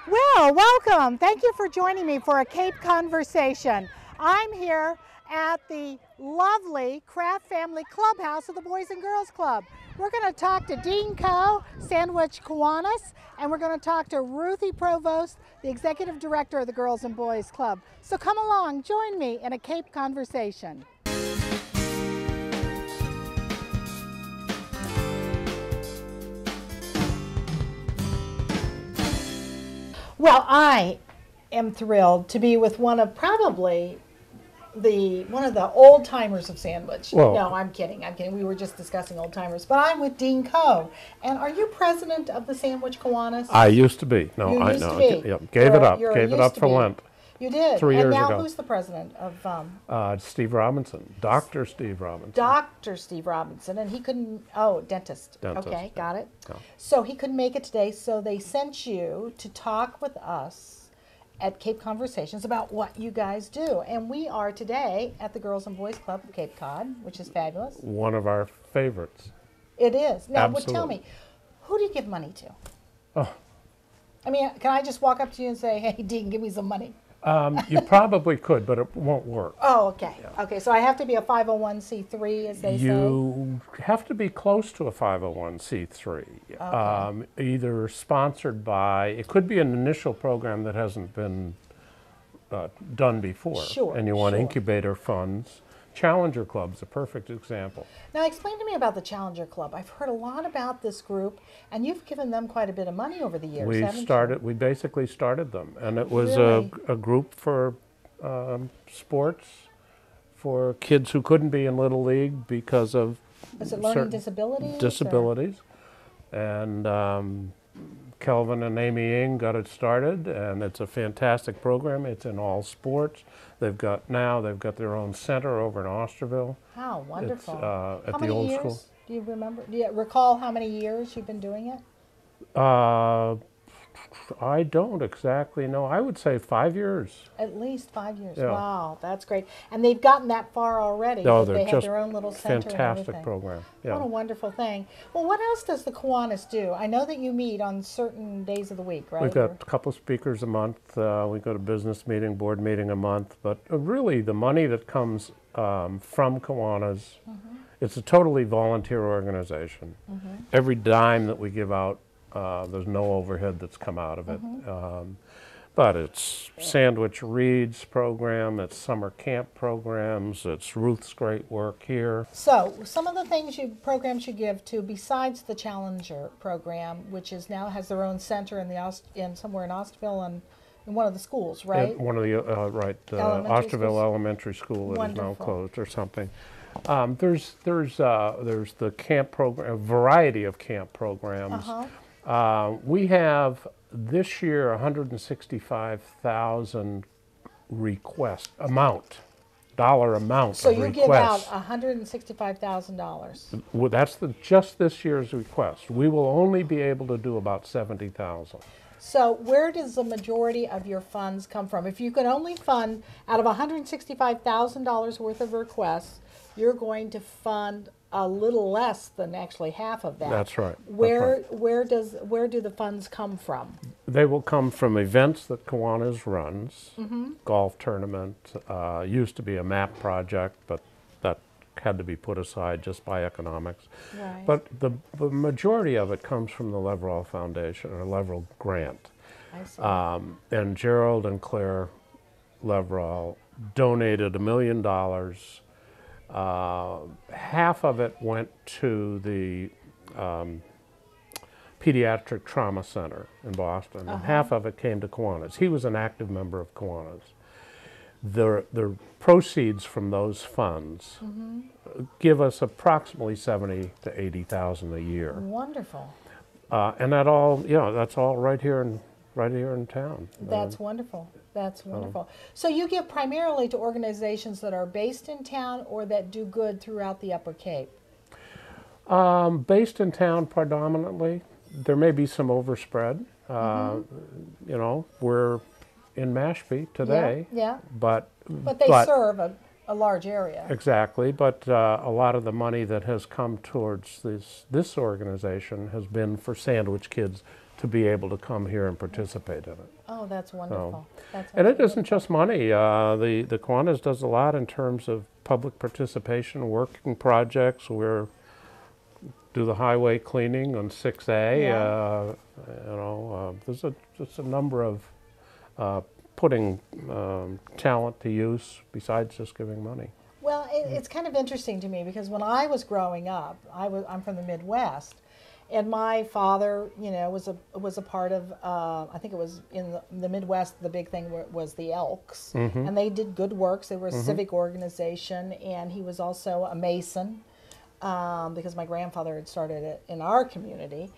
Well, welcome. Thank you for joining me for a Cape conversation. I'm here at the lovely Craft Family Clubhouse of the Boys and Girls Club. We're going to talk to Dean Coe, Sandwich Kiwanis, and we're going to talk to Ruthie Provost, the Executive Director of the Girls and Boys Club. So come along, join me in a Cape conversation. Well, I am thrilled to be with one of probably one of the old timers of Sandwich. Well, no, I'm kidding. I'm kidding. We were just discussing old timers. But I'm with Dean Coe. And are you president of the Sandwich Kiwanis? I used to be. No, You I used know. to be. Yep, gave it up. Gave it up for Lent. You did. 3 years and now ago. Who's the president of Steve Robinson, Dr. Steve Robinson. Dr. Steve Robinson, and he couldn't, dentist. Dentist, Okay, got it. Yeah. So he couldn't make it today, so they sent you to talk with us at Cape Conversations about what you guys do. And we are today at the Girls and Boys Club of Cape Cod, which is fabulous. One of our favorites. It is. Now, Absolutely. tell me, who do you give money to? Oh, I mean, can I just walk up to you and say, hey, Dean, give me some money? you probably could, but it won't work. Oh, okay. Yeah. Okay, so I have to be a 501c3, as they say? You have to be close to a 501c3, Okay. either sponsored by, it could be an initial program that hasn't been done before. Sure, and you want sure. incubator funds. Challenger Club's a perfect example. Now, explain to me about the Challenger Club. I've heard a lot about this group, and you've given them quite a bit of money over the years, We basically started them, and it was Really? a group for sports for kids who couldn't be in Little League because of Is it learning certain disabilities? or- disabilities. And Kelvin and Amy Ng got it started, and it's a fantastic program. It's in all sports. They've got their own center over in Osterville. How wonderful. It's at How the many old years? school. Do you remember? Do you recall how many years you've been doing it? I don't exactly know. I would say 5 years. At least 5 years. Yeah. Wow, that's great. And they've gotten that far already. No, that they're they have just their own little center and fantastic everything. program. What a Yeah. wonderful thing. Well, what else does the Kiwanis do? I know that you meet on certain days of the week, right? We've got a couple speakers a month. We go to business meeting, board meeting a month. But really, the money that comes from Kiwanis, it's a totally volunteer organization. Every dime that we give out, there's no overhead that's come out of it. But it's Sandwich Reads program, it's summer camp programs, it's Ruth's great work here. So, some of the programs you give to, besides the Challenger program, which is now has their own center in somewhere in Osterville and in one of the schools, right? At one of the, Elementary Osterville schools? Elementary School that is now Wonderful. closed or something. There's the camp program, a variety of camp programs. We have this year 165,000 dollar amount So of you give out requests. $165,000. Well, that's just this year's request. We will only be able to do about 70,000. So where does the majority of your funds come from? If you could only fund out of $165,000 worth of requests, you're going to fund a little less than actually half of that. That's right. That's Where right. where do the funds come from? They will come from events that Kiwanis runs, golf tournament, used to be a map project, but that had to be put aside just by economics. Right. But the majority of it comes from the Leverell Foundation, or Leverell Grant. I see. And Gerald and Claire Leverell donated $1 million. Half of it went to the Pediatric Trauma Center in Boston, and half of it came to Kiwanis. He was an active member of Kiwanis. The proceeds from those funds give us approximately $70,000 to $80,000 a year, Wonderful. and that's all right here in town. That's wonderful. That's wonderful. So you give primarily to organizations that are based in town or that do good throughout the Upper Cape? Based in town predominantly. There may be some overspread. We're in Mashpee today. Yeah. But they serve a large area. Exactly. But a lot of the money that has come towards this organization has been for Sandwich kids to be able to come here and participate in it. Oh, that's wonderful. That's And it absolutely isn't just money. The Kiwanis does a lot in terms of public participation, working projects. We're do the highway cleaning on 6A. Yeah. There's just a number of putting talent to use besides just giving money. Well, it's kind of interesting to me because when I was growing up, I'm from the Midwest, and my father, was a part of. I think it was in the Midwest. The big thing was the Elks, and they did good works. They were a civic organization, and he was also a Mason, because my grandfather had started it in our community.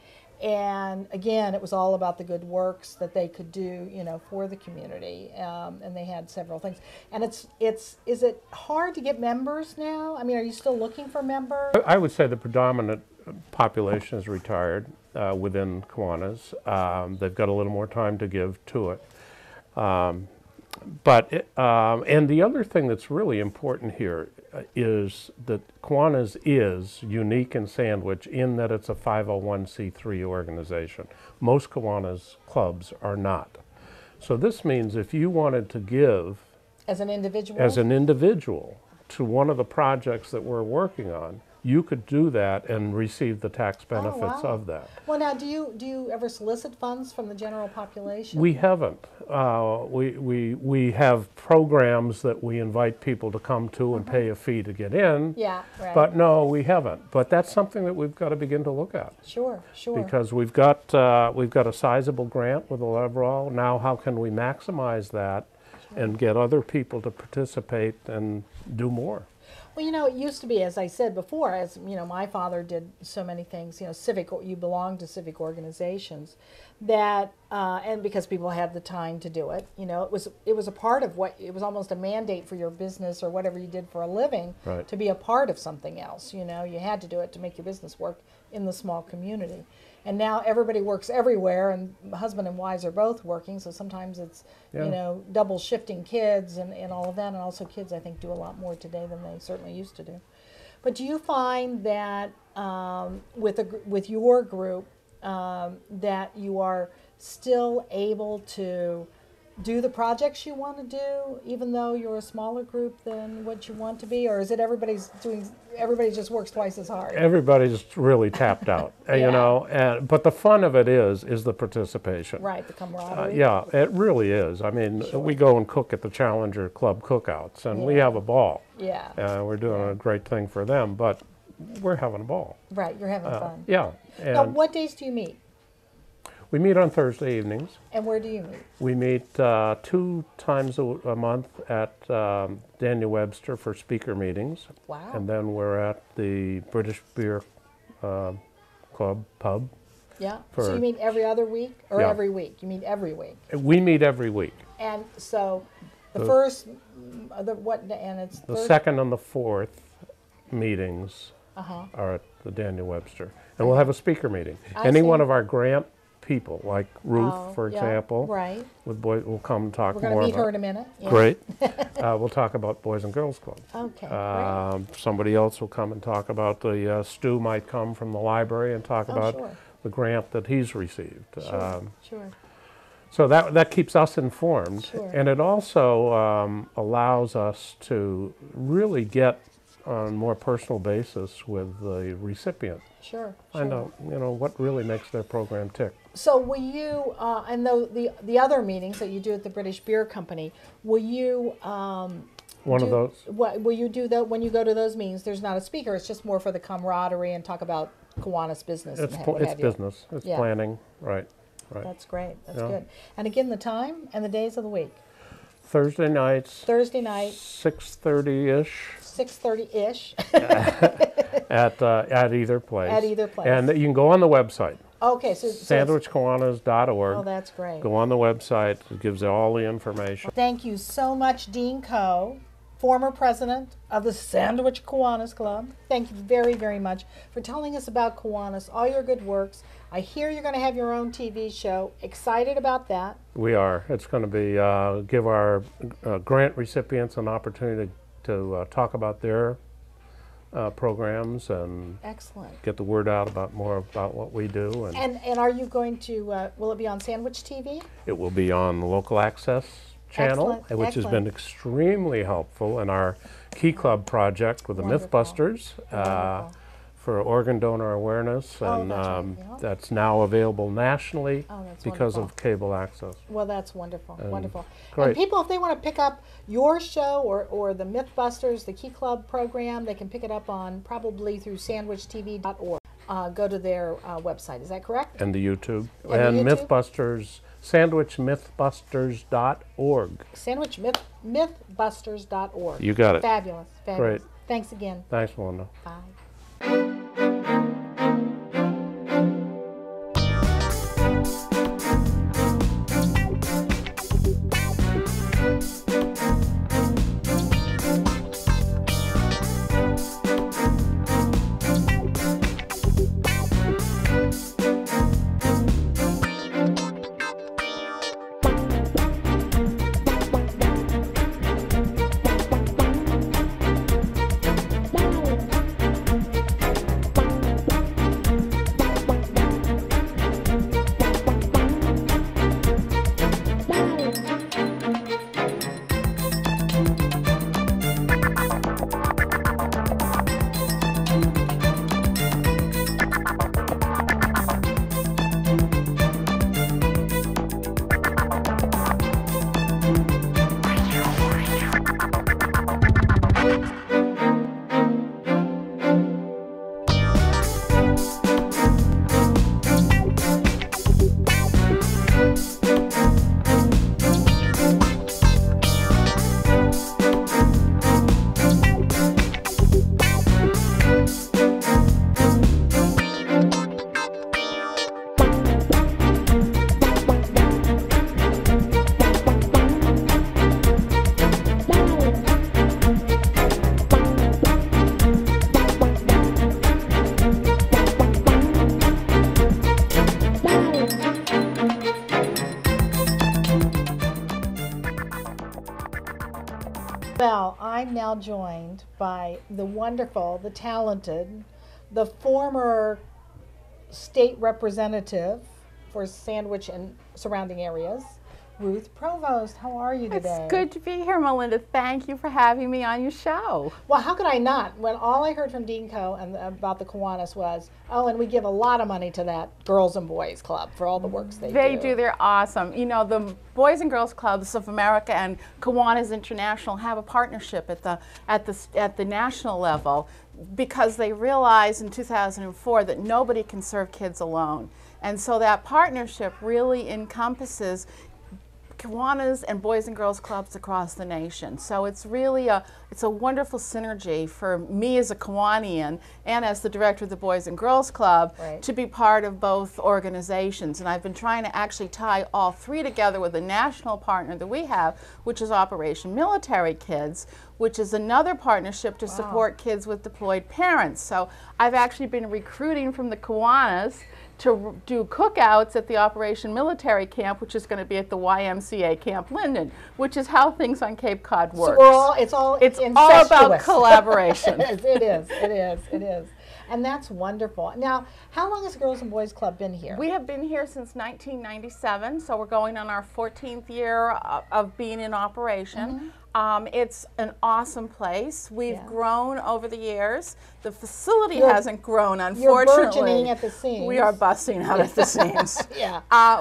And again, it was all about the good works that they could do, for the community. And they had several things. And is it hard to get members now? I mean, are you still looking for members? I would say the predominant population is retired within Kiwanis. They've got a little more time to give to it. And the other thing that's really important here is that Kiwanis is unique in Sandwich in that it's a 501c3 organization. Most Kiwanis clubs are not. So this means if you wanted to give as an individual to one of the projects that we're working on, you could do that and receive the tax benefits of that. Well, now, do you ever solicit funds from the general population? We haven't. We have programs that we invite people to come to and pay a fee to get in. Yeah, right. But no, we haven't. But that's something that we've got to begin to look at. Sure. Because we've got a sizable grant with the Leverall. Now, how can we maximize that and get other people to participate and do more? Well, it used to be, as I said before, my father did so many things, you belong to civic organizations, that, and because people had the time to do it, it was a part of it was almost a mandate for your business or whatever you did for a living to be a part of something else, you had to do it to make your business work in the small community. And now everybody works everywhere, and husband and wives are both working, so sometimes it's, double shifting kids and all of that. And also kids, I think, do a lot more today than they certainly used to do. But do you find that with your group that you are still able to do the projects you want to do, even though you're a smaller group than what you want to be? Or is it everybody just works twice as hard? Everybody's really tapped out, but the fun of it is the participation. Right, the camaraderie. Yeah, it really is. I mean, we go and cook at the Challenger Club cookouts, and we have a ball. Yeah. We're doing a great thing for them, but we're having a ball. Right, you're having fun. Yeah. Now, what days do you meet? We meet on Thursday evenings. And where do you meet? We meet 2 times a month at Daniel Webster for speaker meetings. Wow. And then we're at the British Beer Club pub. Yeah. So you meet every other week or every week? You meet every week. We meet every week. And so the first, and it's the second and the fourth meetings are at the Daniel Webster, and we'll have a speaker meeting. Any one of our grant people, like Ruth, for example, with boys, will come and talk more. We're going to meet her in a minute. Yeah. Great. We'll talk about Boys and Girls Club. Okay, great. Somebody else will come and talk about Stu might come from the library and talk about the grant that he's received. Sure. So that keeps us informed, and it also allows us to really get on a more personal basis with the recipient. Sure. Find out, what really makes their program tick. So will you, and the other meetings that you do at the British Beer Company, will you one of those? Will you do that when you go to those meetings? There's not a speaker. It's just more for the camaraderie and talk about Kiwanis business. It's business. It's planning. Right. That's great. That's good. And again, the time and the days of the week. Thursday nights. 6:30-ish. 6:30-ish. At either place. At either place. And you can go on the website. Okay, so sandwichkiwanis.org. Oh, that's great. Go on the website. It gives you all the information. Thank you so much, Dean Coe, former president of the Sandwich Kiwanis Club. Thank you very, very much for telling us about Kiwanis, all your good works. I hear you're going to have your own TV show. Excited about that. We are. It's going to be give our grant recipients an opportunity to talk about their programs and Excellent. get the word out about more about what we do. And are you going to, will it be on Sandwich TV? It will be on the local access channel, Excellent, which has excellent. been extremely helpful in our Key Club project with the Wonderful. Mythbusters Wonderful. for organ donor awareness, Oh, and that's right, yeah. that's now available nationally Oh, that's because wonderful. of cable access. Well, that's wonderful, wonderful. great. And people, if they want to pick up your show or the Mythbusters, the Key Club program, they can pick it up on probably through sandwichtv.org. Go to their website, is that correct? And the YouTube. And the YouTube? Mythbusters, sandwichmythbusters.org. Sandwichmythbusters.org. You got it. Fabulous, fabulous. Great. Thanks again. Thanks, Melinda. Bye. Well, I'm now joined by the wonderful, the talented, the former state representative for Sandwich and surrounding areas, Ruth Provost. How are you today? It's good to be here, Melinda. Thank you for having me on your show. Well, how could I not? When all I heard from Dean Co. and about the Kiwanis was, oh, and we give a lot of money to that Girls and Boys Club for all the works they do. They do. They're awesome. You know, the Boys and Girls Clubs of America and Kiwanis International have a partnership at the national level because they realized in 2004 that nobody can serve kids alone. And so that partnership really encompasses Kiwanis and Boys and Girls Clubs across the nation. So it's really a wonderful synergy for me as a Kiwanian and as the director of the Boys and Girls Club to be part of both organizations. And I've been trying to actually tie all three together with a national partner that we have, which is Operation Military Kids, which is another partnership to support kids with deployed parents. So I've actually been recruiting from the Kiwanis to do cookouts at the Operation Military Camp, which is going to be at the YMCA Camp Linden, which is how things on Cape Cod work. So it's all about collaboration. It is. And that's wonderful. Now, how long has the Girls and Boys Club been here? We have been here since 1997, so we're going on our 14th year of being in operation. It's an awesome place. We've grown over the years. The facility hasn't grown, unfortunately. You're burgeoning at the seams. We are busting out at the seams.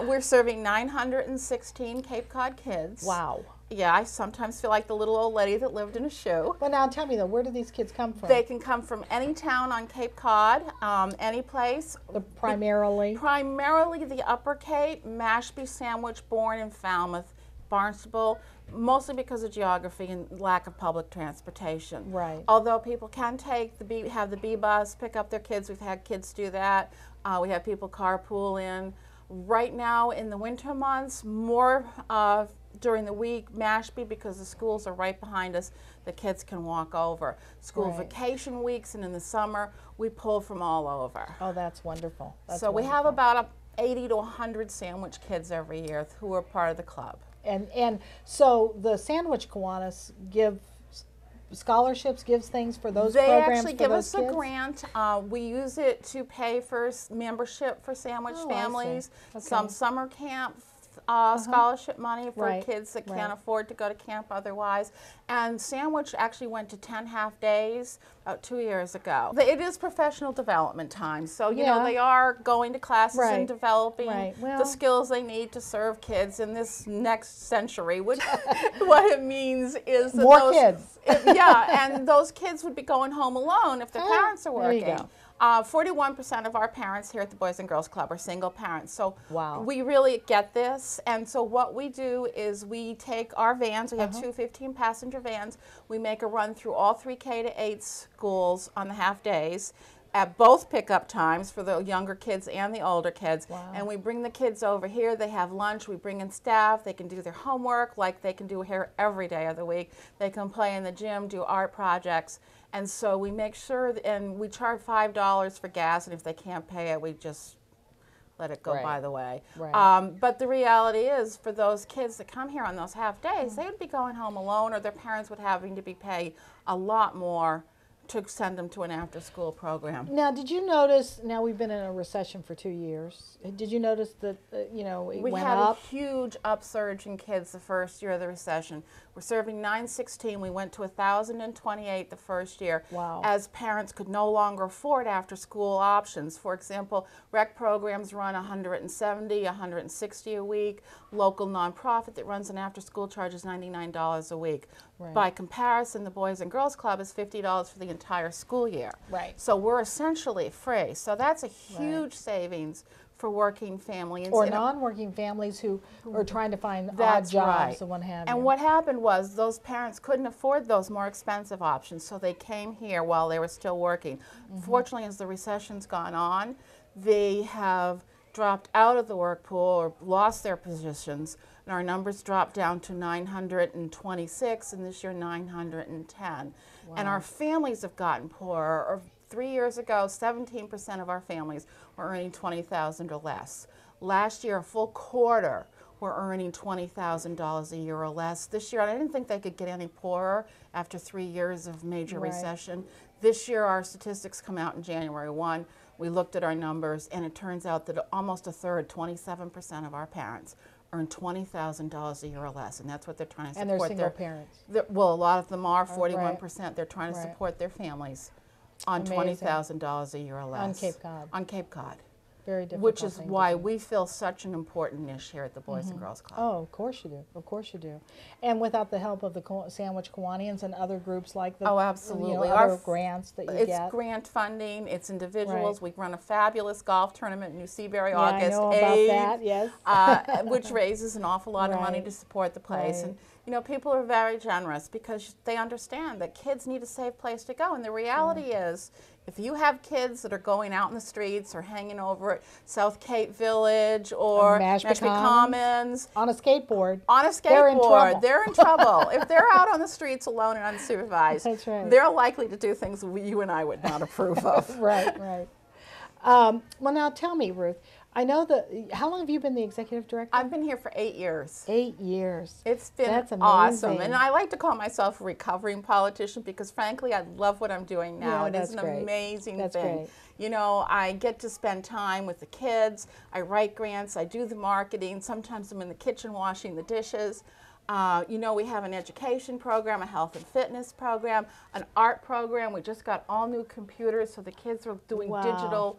We're serving 916 Cape Cod kids. Wow. Yeah, I sometimes feel like the little old lady that lived in a shoe. Well, now tell me though, where do these kids come from? They can come from any town on Cape Cod, any place. Primarily the Upper Cape, Mashpee, Sandwich, Bourne, and Falmouth, Barnstable, mostly because of geography and lack of public transportation. Right. Although people can have the B bus, pick up their kids. We've had kids do that. We have people carpool in. Right now in the winter months, more during the week, Mashpee, because the schools are right behind us, the kids can walk over. School vacation weeks, and in the summer, we pull from all over. Oh, that's wonderful. So we have about 80 to 100 Sandwich kids every year who are part of the club. And so the Sandwich Kiwanis give scholarships, gives things for those They programs actually for give those us kids? a grant. We use it to pay for membership for sandwich Oh, I see. families, Okay. some summer camp scholarship money for Right, kids that right. can't afford to go to camp otherwise. And Sandwich actually went to 10 half days about 2 years ago. It is professional development time, so you know Yeah. they are going to classes Right, and developing right. the Well- skills they need to serve kids in this next century. Which what it means is that More those, kids. yeah, and those kids would be going home alone if their Ah, parents are there you working. go. 41% of our parents here at the Boys and Girls Club are single parents. So Wow. we really get this. And so what we do is we take our vans, we have Uh-huh. two 15-passenger vans, we make a run through all 3 K-8 schools on the half days at both pickup times for the younger kids and the older kids. Wow. And we bring the kids over here, they have lunch, we bring in staff, they can do their homework like they can do here every day of the week. They can play in the gym, do art projects. And so we make sure, and we charge $5 for gas, and if they can't pay it, we just let it go Right. by the way. Right. But the reality is, for those kids that come here on those half days, they would be going home alone, or their parents would having to be paid a lot more to send them to an after-school program. Now, did you notice, now we've been in a recession for 2 years, did you notice that, you know, it We went had up? a huge upsurge in kids the first year of the recession. We're serving 916. We went to 1,028 the first year. Wow. As parents could no longer afford after-school options. For example, rec programs run 170, 160 a week. Local nonprofit that runs an after-school charges $99 a week. Right. By comparison, the Boys and Girls Club is $50 for the entire school year. Right. So we're essentially free. So that's a huge savings for working families. Or And non-working families who are trying to find odd that's jobs right. and what have And you. what happened was those parents couldn't afford those more expensive options, so they came here while they were still working. Fortunately, as the recession's gone on, they have dropped out of the work pool or lost their positions, and our numbers dropped down to 926, and this year 910. And our families have gotten poorer. Or 3 years ago, 17% of our families were earning $20,000 or less. Last year, a full quarter were earning $20,000 a year or less. This year, I didn't think they could get any poorer after 3 years of major Right. recession. This year, our statistics come out in January 1. We looked at our numbers, and it turns out that almost a third, 27% of our parents, earn $20,000 a year or less, and that's what they're trying to And support. they're single parents. Well, a lot of them are, 41%. They're trying to Right. support their families on Amazing. $20,000 a year or less. On Cape Cod. On Cape Cod. Very difficult. Which is thing to why do. we feel such an important niche here at the Boys and Girls Club. Oh, of course you do. Of course you do. And without the help of the Sandwich Kiwanians and other groups like the Oh, absolutely. other grants that you It's get. grant funding, it's individuals. Right. We run a fabulous golf tournament in New Seabury Yeah, August I know 8th, about that, yes. which raises an awful lot of money Right. to support the place. Right. And you know, people are very generous because they understand that kids need a safe place to go. And the reality is, if you have kids that are going out in the streets or hanging over at South Cape Village or Mashpee Commons, On a skateboard. on a skateboard, They're in trouble. they're in trouble. If they're out on the streets alone and unsupervised, That's right. they're likely to do things you and I would not approve of. Right, right. Well, now tell me, Ruth, I know that, how long have you been the executive director? I've been here for 8 years. 8 years. It's been That's awesome. amazing. And I like to call myself a recovering politician because, frankly, I love what I'm doing now. Yeah, It is that's an great. amazing That's thing. great. You know, I get to spend time with the kids. I write grants. I do the marketing. Sometimes I'm in the kitchen washing the dishes. You know, we have an education program, a health and fitness program, an art program. We just got all new computers, so the kids are doing Wow. digital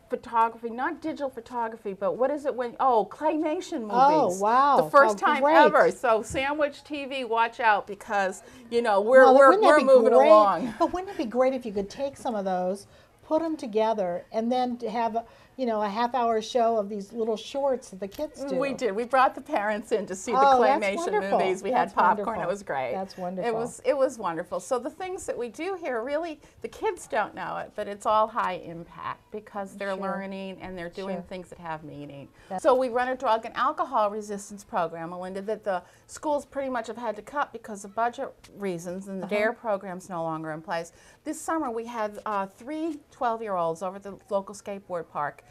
photography, not digital photography, but what is it when, claymation movies. Oh, wow. The first How time great. ever. So Sandwich TV, watch out because, you know, we're Wouldn't that we're be moving great? along. But wouldn't it be great if you could take some of those, put them together, and then to have, you know, a half-hour show of these little shorts that the kids do? We did. We brought the parents in to see the Oh, that's claymation wonderful. movies. We That's had popcorn. wonderful. It was great. That's wonderful. It was wonderful. So the things that we do here, really, the kids don't know it, but it's all high impact because they're Sure. learning and they're doing Sure. things that have meaning. So we run a drug and alcohol resistance program, Melinda, that the schools pretty much have had to cut because of budget reasons, and the DARE program's no longer in place. This summer we had 3 12-year-olds over at the local skateboard park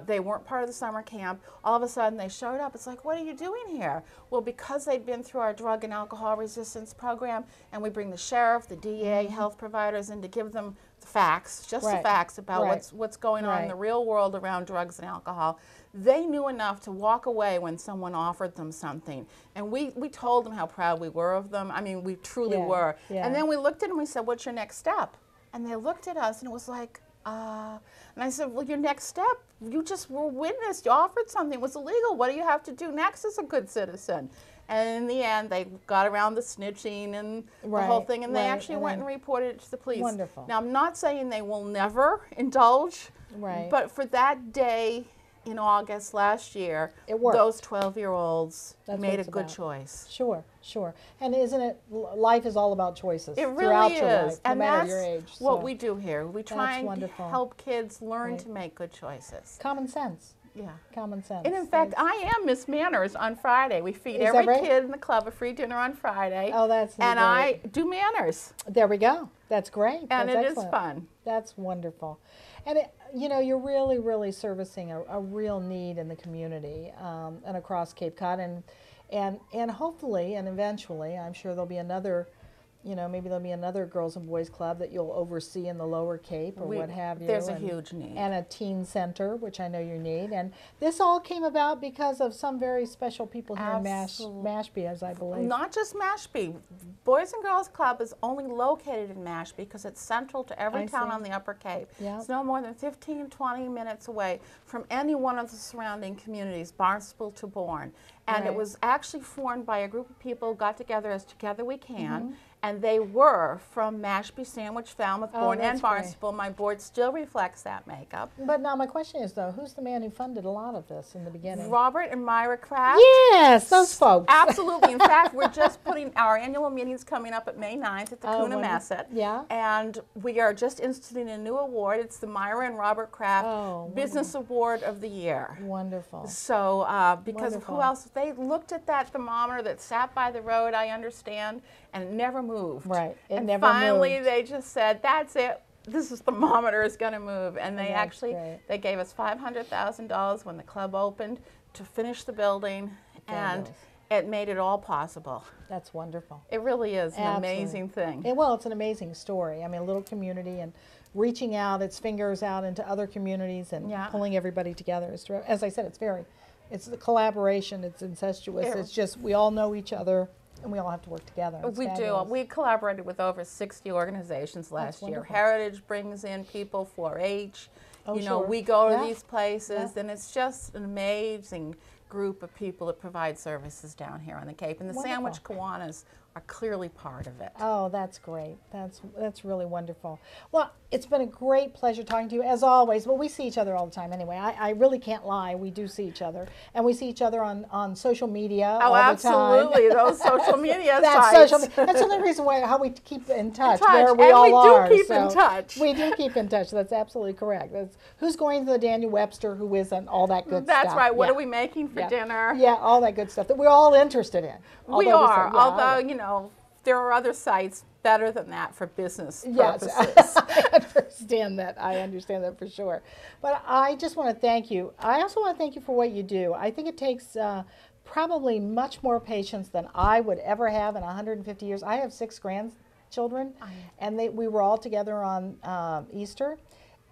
They weren't part of the summer camp. All of a sudden they showed up. It's like, what are you doing here? Well, because they'd been through our drug and alcohol resistance program, and we bring the sheriff, the DA, health providers in to give them the facts, just the facts about what's going on in the real world around drugs and alcohol. They knew enough to walk away when someone offered them something. And we told them how proud we were of them. I mean, we truly were. And then we looked at them and we said, what's your next step? And they looked at us and it was like, and I said, well, your next step, you just were witness. You offered something. It was illegal. What do you have to do next as a good citizen? And in the end, they got around the snitching and the whole thing, and they actually went and reported it to the police. Wonderful. Now, I'm not saying they will never indulge, but for that day in August last year, those 12-year-olds made a good choice. Sure, sure. And isn't it, life is all about choices. It really your is. life, And no matter that's your age. what we do here. We try and help kids learn to make good choices. Common sense. Yeah. Common sense. And in fact, I am Miss Manners on Friday. We feed every kid in the club a free dinner on Friday. Oh, that's And great. I do manners. There we go. That's great. And that's it is fun. That's wonderful. And, you know, you're really, really servicing a real need in the community and across Cape Cod. And hopefully and eventually, I'm sure there'll be another, you know, maybe there'll be another Girls and Boys Club that you'll oversee in the Lower Cape or what have you. There's a huge need. And a teen center, which I know you need. And this all came about because of some very special people here in Mashpee, as I believe. Not just Mashpee. Boys and Girls Club is only located in Mashpee because it's central to every town on the Upper Cape. It's no more than 15, 20 minutes away from any one of the surrounding communities, Barnstable to Bourne. And it was actually formed by a group of people who got together as Together We Can. And they were from Mashpee, Sandwich, Falmouth, Bourne, and Barnstable. My board still reflects that makeup. But now my question is, though, who's the man who funded a lot of this in the beginning? Robert and Myra Kraft. Yes, those folks. Absolutely. In fact, we're just putting our annual meetings coming up at May 9th at the Coonamessett. And we are just instituting a new award. It's the Myra and Robert Kraft Business Award of the Year. Wonderful. So, because who else? They looked at that thermometer that sat by the road, I understand, and it never moved. Right. And finally, they just said, that's it. This thermometer is going to move. And they they gave us $500,000 when the club opened to finish the building. And it made it all possible. That's wonderful. It really is an amazing thing. Well, it's an amazing story. I mean, a little community and reaching out its fingers out into other communities and pulling everybody together. As I said, it's the collaboration, it's incestuous. It's just, we all know each other. And we all have to work together. We do. We collaborated with over 60 organizations last year. Heritage brings in people, 4-H. You know, we go to these places, and it's just an amazing group of people that provide services down here on the Cape. And the Sandwich Kiwanis are clearly part of it. Oh, that's great. That's really wonderful. Well, it's been a great pleasure talking to you, as always. Well, we see each other all the time anyway. I really can't lie. We do see each other. And we see each other on social media all the time. Absolutely. Those social media sites. That's the only reason how we keep in touch, where we all are. We do keep in touch. We do keep in touch. That's absolutely correct. Who's going to the Daniel Webster, who isn't, all that good stuff. That's right. What are we making for dinner? Yeah, all that good stuff that we're all interested in. We are, although, you know, there are other sites better than that for business purposes. Yes, I understand that for sure. But I just want to thank you. I also want to thank you for what you do. I think it takes probably much more patience than I would ever have in 150 years. I have 6 grandchildren, and we were all together on Easter.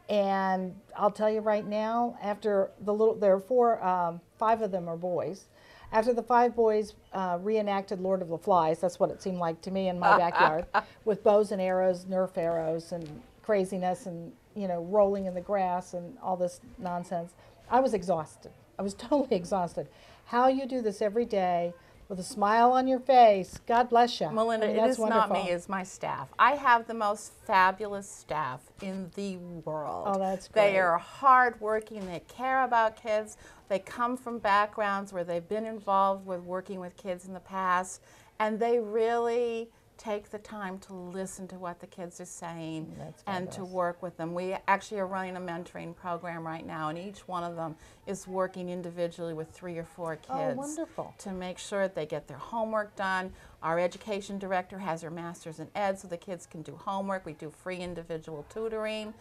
And I'll tell you right now, after there are 5 of them are boys. After the 5 boys reenacted Lord of the Flies, that's what it seemed like to me in my backyard, with bows and arrows, Nerf arrows, and craziness, and rolling in the grass and all this nonsense, I was exhausted. I was totally exhausted. How you do this every day with a smile on your face, God bless you. Melinda, it is not me, it's my staff. I have the most fabulous staff in the world. Oh, that's great. They are hardworking, they care about kids, they come from backgrounds where they've been involved with working with kids in the past, and they really take the time to listen to what the kids are saying and to work with them. We actually are running a mentoring program right now, and each one of them is working individually with 3 or 4 kids to make sure that they get their homework done. Our education director has her master's in ed so the kids can do homework. We do free individual tutoring.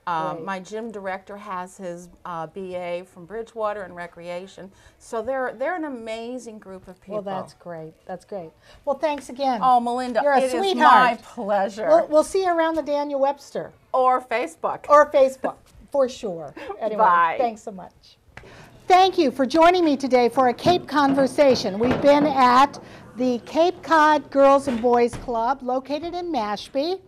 My gym director has his BA from Bridgewater and Recreation. So they're an amazing group of people. Well, that's great. That's great. Well, thanks again. Oh, Melinda, you're a it sweetheart. is my pleasure. We'll see you around the Daniel Webster. Or Facebook. Or Facebook, for sure. Anyway, Bye. Thanks so much. Thank you for joining me today for a Cape Conversation. We've been at the Cape Cod Girls and Boys Club located in Mashpee.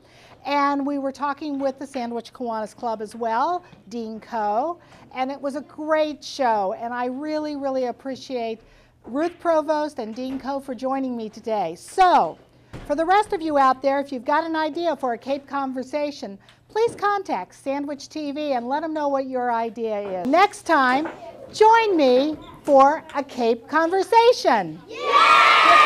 And we were talking with the Sandwich Kiwanis Club as well, Dean Coe, and it was a great show. And I really, really appreciate Ruth Provost and Dean Coe for joining me today. So, for the rest of you out there, if you've got an idea for a Cape Conversation, please contact Sandwich TV and let them know what your idea is. Next time, join me for a Cape Conversation. Yeah! Yay!